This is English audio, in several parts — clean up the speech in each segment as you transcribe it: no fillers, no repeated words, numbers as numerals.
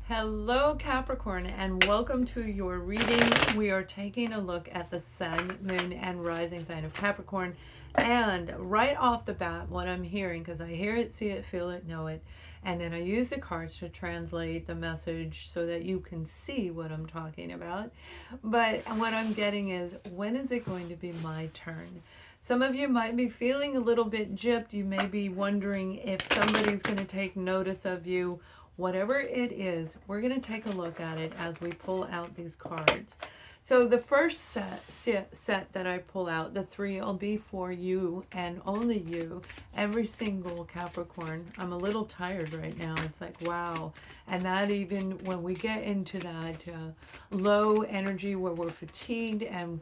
Hello Capricorn, and welcome to your reading. We are taking a look at the sun, moon, and rising sign of Capricorn. And right off the bat, what I'm hearing, because I hear it, see it, feel it, know it, and then I use the cards to translate the message so that you can see what I'm talking about. But what I'm getting is, when is it going to be my turn? Some of you might be feeling a little bit gypped. You may be wondering if somebody's going to take notice of you. Whatever it is, we're going to take a look at it as we pull out these cards. So the first set that I pull out, the three, will be for you and only you, every single Capricorn. I'm a little tired right now. It's like, wow. And that even when we get into that low energy where we're fatigued, and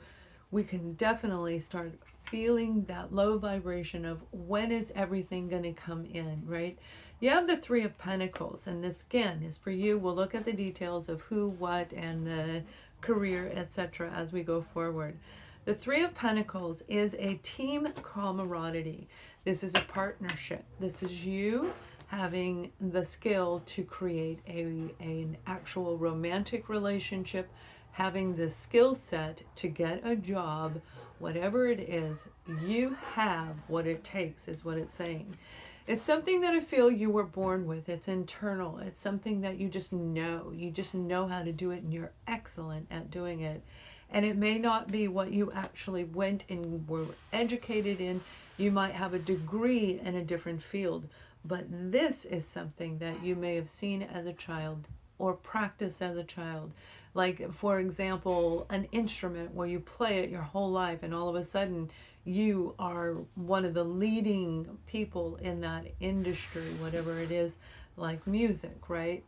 we can definitely start feeling that low vibration of when is everything going to come in, right? You have the Three of Pentacles, and this again is for you. We'll look at the details of who, what, and the career, etc. as we go forward. The Three of Pentacles is a team camaraderie. This is a partnership. This is you having the skill to create an actual romantic relationship, having the skill set to get a job, whatever it is, you have what it takes, is what it's saying. It's something that I feel you were born with. It's internal. It's something that you just know. You just know how to do it, and you're excellent at doing it. And it may not be what you actually went and were educated in. You might have a degree in a different field. But this is something that you may have seen as a child or practiced as a child. Like, for example, an instrument where you play it your whole life, and all of a sudden you are one of the leading people in that industry, whatever it is, like music, right?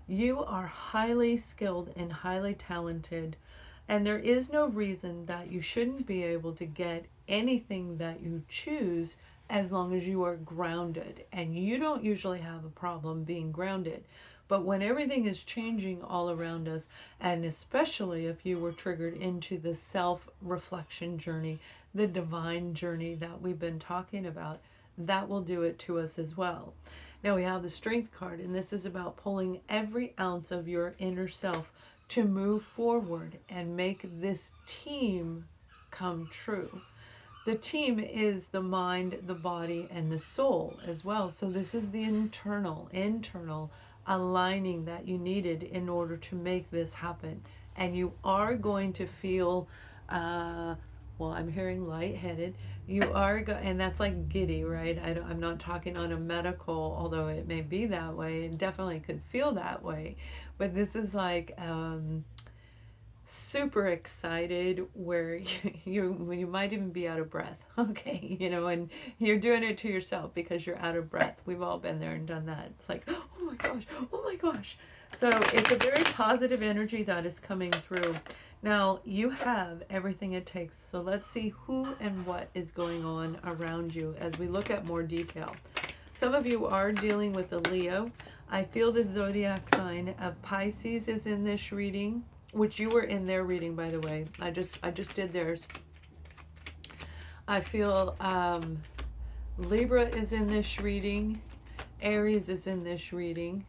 You are highly skilled and highly talented, and there is no reason that you shouldn't be able to get anything that you choose as long as you are grounded. And you don't usually have a problem being grounded. But when everything is changing all around us, and especially if you were triggered into the self-reflection journey, the divine journey that we've been talking about, that will do it to us as well. Now we have the Strength card, and this is about pulling every ounce of your inner self to move forward and make this team come true. The team is the mind, the body, and the soul as well. So this is the internal aligning that you needed in order to make this happen. And you are going to feel, well, I'm hearing lightheaded. You are, and that's like giddy, right? I'm not talking on a medical, although it may be that way. It definitely could feel that way. But this is like super excited, where you might even be out of breath. Okay, and you're doing it to yourself because you're out of breath. We've all been there and done that. It's like, oh my gosh, oh my gosh. So it's a very positive energy that is coming through. Now you have everything it takes. So let's see who and what is going on around you as we look at more detail. Some of you are dealing with a Leo. I feel the zodiac sign of Pisces is in this reading, which you were in their reading, by the way. I just did theirs. I feel Libra is in this reading. Aries is in this reading.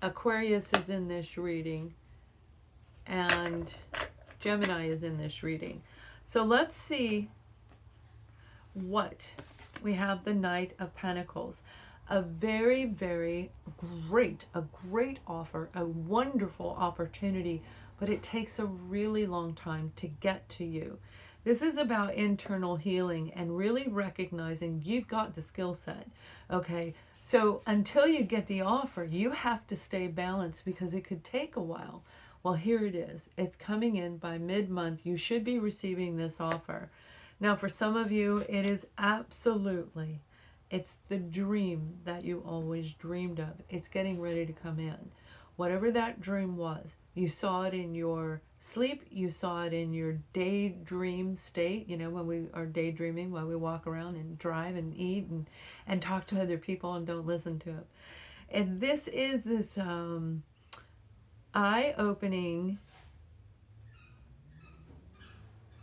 Aquarius is in this reading. And Gemini is in this reading. So let's see what we have. The Knight of Pentacles. A very, very great offer, a wonderful opportunity, but it takes a really long time to get to you. This is about internal healing and really recognizing you've got the skill set, okay? So until you get the offer, you have to stay balanced because it could take a while. Well, here it is. It's coming in by mid-month. You should be receiving this offer. Now, for some of you, it is absolutely, it's the dream that you always dreamed of. It's getting ready to come in. Whatever that dream was, you saw it in your sleep, you saw it in your daydream state, when we are daydreaming, while we walk around and drive and eat and talk to other people and don't listen to it. And this is this eye-opening,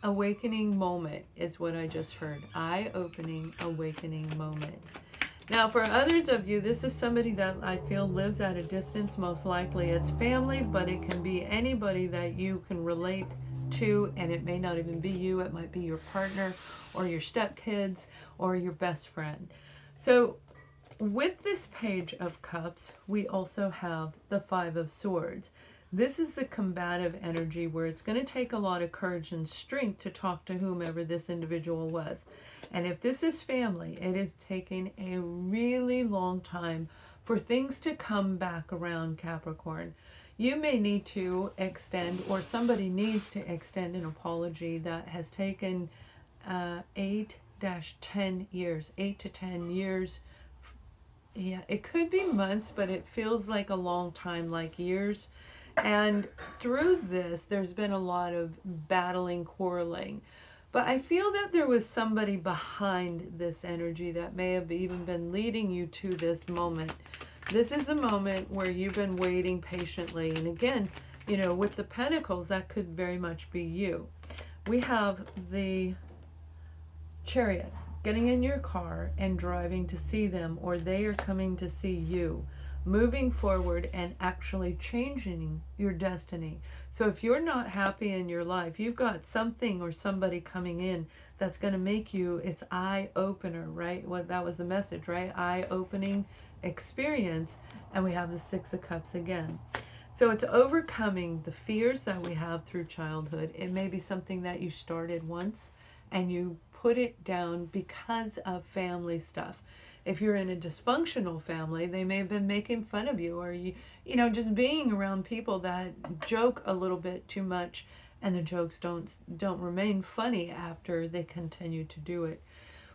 awakening moment is what I just heard. Eye-opening, awakening moment. Now, for others of you, this is somebody that I feel lives at a distance. Most likely it's family, but it can be anybody that you can relate to, and it may not even be you. It might be your partner or your stepkids or your best friend. So with this Page of Cups, we also have the Five of Swords. This is the combative energy where it's going to take a lot of courage and strength to talk to whomever this individual was. And if this is family, it is taking a really long time for things to come back around, Capricorn. You may need to extend, or somebody needs to extend, an apology that has taken 8-10 years, 8 to 10 years. Yeah, it could be months, but it feels like a long time, like years. And through this, there's been a lot of battling, quarreling. But I feel that there was somebody behind this energy that may have even been leading you to this moment. This is the moment where you've been waiting patiently. And again, you know, with the Pentacles, that could very much be you. We have the Chariot, getting in your car and driving to see them, or they are coming to see you, moving forward and actually changing your destiny. So if you're not happy in your life, you've got something or somebody coming in that's going to make you, it's eye opener, right? Well, that was the message, right? Eye opening experience. And we have the Six of Cups again. So it's overcoming the fears that we have through childhood. It may be something that you started once and you put it down because of family stuff. If you're in a dysfunctional family, they may have been making fun of you, or you know, just being around people that joke a little bit too much, and the jokes don't remain funny after they continue to do it.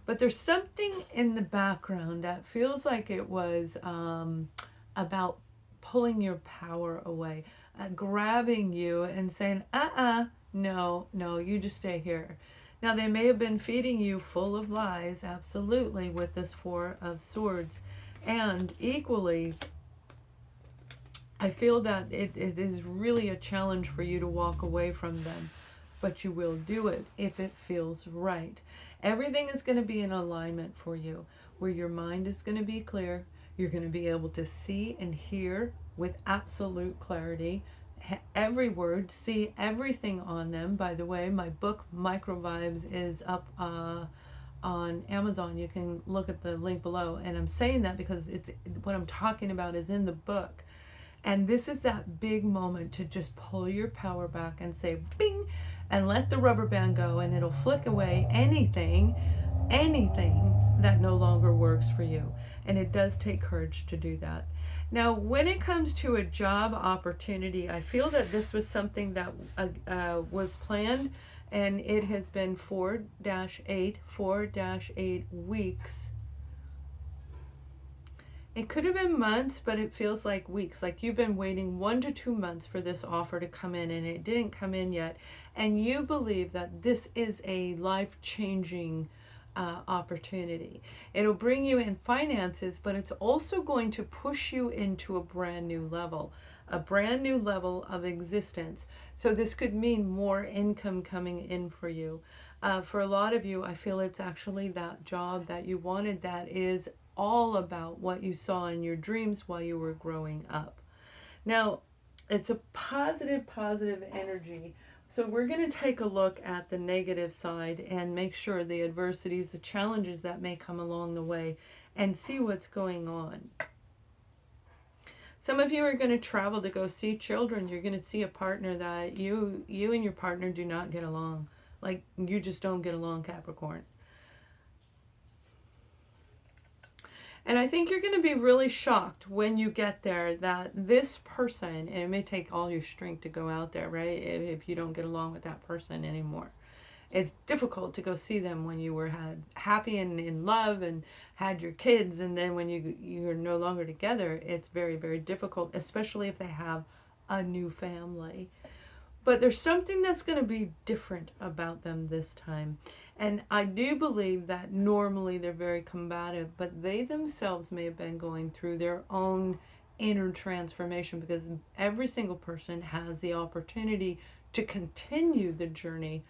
But there's something in the background that feels like it was about pulling your power away, grabbing you and saying, no, you just stay here. Now, they may have been feeding you full of lies, absolutely, with this Four of Swords. And equally, I feel that it is really a challenge for you to walk away from them. But you will do it if it feels right. Everything is going to be in alignment for you, where your mind is going to be clear. You're going to be able to see and hear with absolute clarity every word, see everything on them. By the way, my book Micro Vibes is up on Amazon. You can look at the link below, and I'm saying that because it's what I'm talking about is in the book. And this is that big moment to just pull your power back and say bing, and let the rubber band go, and it'll flick away anything that no longer works for you. And it does take courage to do that. Now, when it comes to a job opportunity, I feel that this was something that was planned, and it has been 4-8 weeks. It could have been months, but it feels like weeks. Like you've been waiting 1 to 2 months for this offer to come in, and it didn't come in yet. And you believe that this is a life-changing opportunity. It'll bring you in finances, but it's also going to push you into a brand new level of existence. So this could mean more income coming in for you. For a lot of you, I feel it's actually that job that you wanted that is all about what you saw in your dreams while you were growing up. Now, it's a positive energy. So we're going to take a look at the negative side and make sure the adversities, the challenges that may come along the way, and see what's going on. Some of you are going to travel to go see children. You're going to see a partner that you and your partner do not get along. Like, you just don't get along, Capricorn. And I think you're going to be really shocked when you get there that this person, and it may take all your strength to go out there, right? If you don't get along with that person anymore. It's difficult to go see them when you were happy and in love and had your kids, and then when you're no longer together, it's very, very difficult, especially if they have a new family. But there's something that's going to be different about them this time. And I do believe that normally they're very combative, but they themselves may have been going through their own inner transformation, because every single person has the opportunity to continue the journey.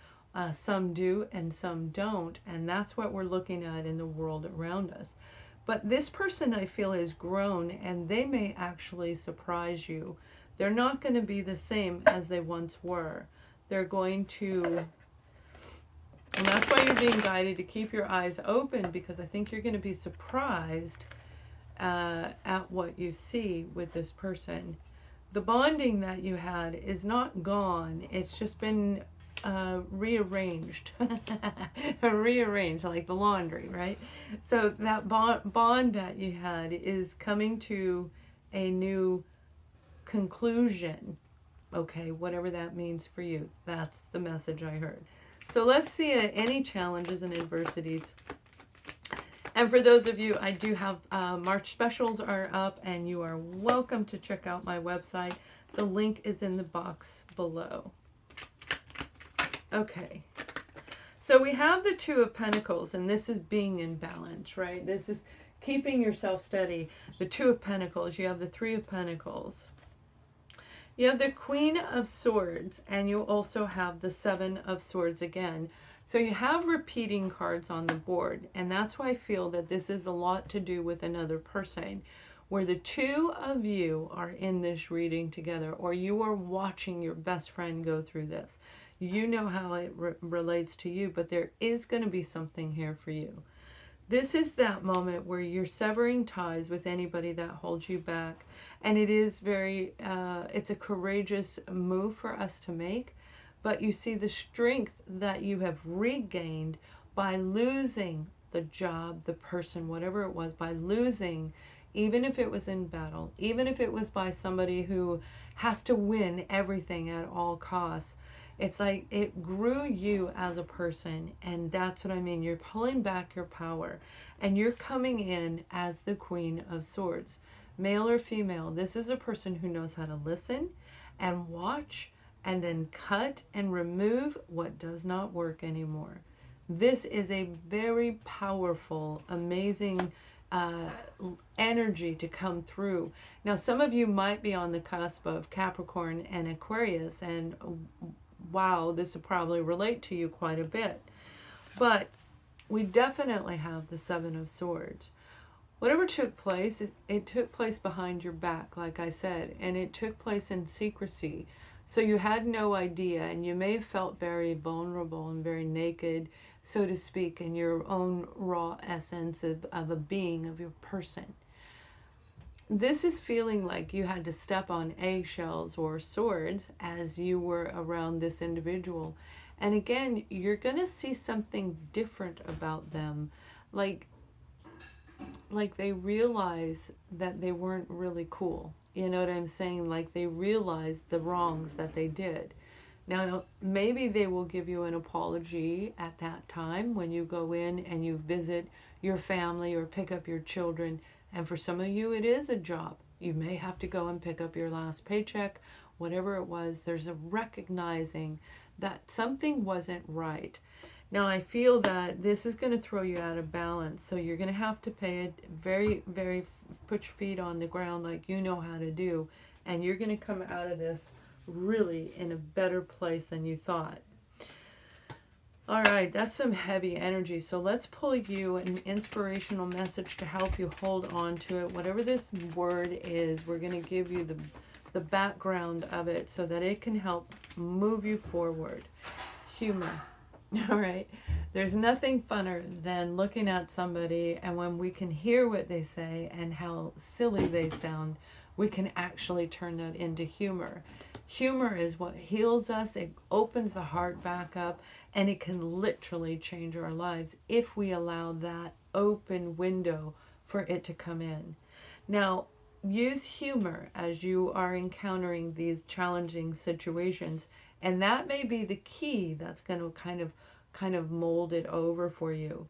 Some do and some don't. And that's what we're looking at in the world around us. But this person, I feel, has grown, and they may actually surprise you. They're not going to be the same as they once were. They're going to, and that's why you're being guided to keep your eyes open, because I think you're going to be surprised at what you see with this person. The bonding that you had is not gone. It's just been rearranged. Rearranged, like the laundry, right? So that bond that you had is coming to a new conclusion. Okay, whatever that means for you. That's the message I heard. So let's see any challenges and adversities. And for those of you, I do have March specials are up, and you are welcome to check out my website. The link is in the box below. Okay, so we have the Two of Pentacles, and this is being in balance, right? This is keeping yourself steady. The Two of Pentacles, you have the Three of Pentacles. You have the Queen of Swords, and you also have the Seven of Swords again. So you have repeating cards on the board, and that's why I feel that this is a lot to do with another person, where the two of you are in this reading together, or you are watching your best friend go through this. You know how it relates to you, but there is going to be something here for you. This is that moment where you're severing ties with anybody that holds you back. And it is very, it's a courageous move for us to make. But you see the strength that you have regained by losing the job, the person, whatever it was, by losing, even if it was in battle, even if it was by somebody who has to win everything at all costs. It's like it grew you as a person, and that's what I mean. You're pulling back your power, and you're coming in as the Queen of Swords. Male or female, this is a person who knows how to listen and watch and then cut and remove what does not work anymore. This is a very powerful, amazing energy to come through. Now, some of you might be on the cusp of Capricorn and Aquarius, and wow, this will probably relate to you quite a bit. But we definitely have the Seven of Swords. Whatever took place, it took place behind your back, like I said, and it took place in secrecy. So you had no idea, and you may have felt very vulnerable and very naked, so to speak, in your own raw essence of a being, of your person. This is feeling like you had to step on eggshells or swords as you were around this individual. And again, you're going to see something different about them. Like they realize that they weren't really cool. You know what I'm saying? Like they realized the wrongs that they did. Now, maybe they will give you an apology at that time when you go in and you visit your family or pick up your children. And for some of you, it is a job. You may have to go and pick up your last paycheck, whatever it was. There's a recognizing that something wasn't right. Now, I feel that this is going to throw you out of balance. So you're going to have to pay it very, very, put your feet on the ground like you know how to do. And you're going to come out of this really in a better place than you thought. All right, that's some heavy energy. So let's pull you an inspirational message to help you hold on to it. Whatever this word is, we're going to give you the background of it so that it can help move you forward. Humor. All right. There's nothing funner than looking at somebody, and when we can hear what they say and how silly they sound, we can actually turn that into humor. Humor is what heals us. It opens the heart back up, and it can literally change our lives if we allow that open window for it to come in. Now, use humor as you are encountering these challenging situations, and that may be the key that's going to kind of mold it over for you.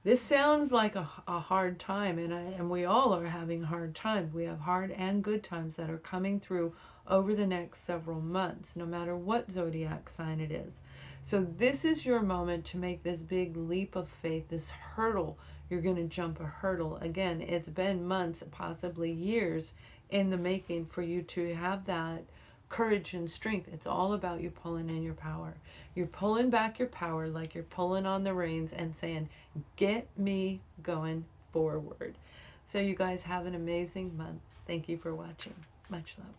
This sounds like a hard time, and we all are having hard times. We have hard and good times that are coming through over the next several months, no matter what zodiac sign it is. So this is your moment to make this big leap of faith, this hurdle. You're going to jump a hurdle. Again, it's been months, possibly years in the making for you to have that courage and strength. It's all about you pulling in your power. You're pulling back your power like you're pulling on the reins and saying, get me going forward. So you guys have an amazing month. Thank you for watching. Much love.